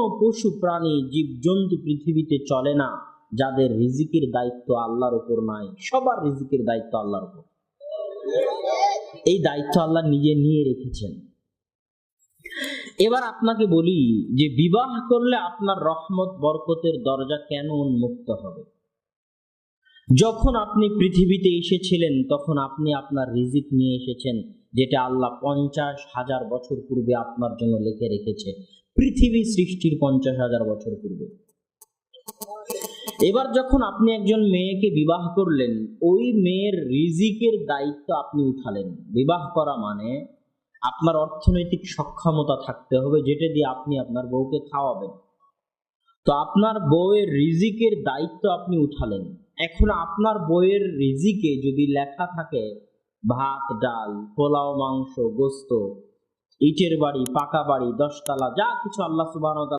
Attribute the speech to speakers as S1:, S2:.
S1: কোনো পশু প্রাণী জীবজন্তু পৃথিবীতে চলে না যাদের রিজিকের দায়িত্ব আল্লাহর উপর নাই। সবার রিজিকের দায়িত্ব আল্লাহর উপর। এই দায়িত্ব আল্লাহ নিজে নিয়ে রেখেছেন। এবার আপনাকে বলি যে বিবাহ করলে আপনার রহমত বরকতের দরজা কেন উন্মুক্ত হবে? যখন আপনি পৃথিবীতে এসেছিলেন তখন আপনি আপনার রিজিক নিয়ে এসেছেন, যেটা আল্লাহ 50,000 বছর পূর্বে আপনার জন্য লিখে রেখেছে, পৃথিবী সৃষ্টির 50,000 বছর পূর্বে। এবার যখন আপনি একজন মেয়েকে বিবাহ করলেন, ওই মেয়ের রিজিকের দায়িত্ব আপনি উঠালেন। বিবাহ করা মানে আপনার অর্থনৈতিক সক্ষমতা থাকতে হবে, যেটা দিয়ে আপনি আপনার বউকে খাওয়াবেন। তো আপনার বউয়ের রিজিকের দায়িত্ব আপনি উঠালেন। এখন আপনার বউয়ের রিজিকে যদি লেখা থাকে ভাত, ডাল, পোলাও, মাংস, গোস্ত, ইটের বাড়ি, পাকা বাড়ি, 10 তলা, যা কিছু আল্লাহ সুবহানাহু ওয়া তাআলা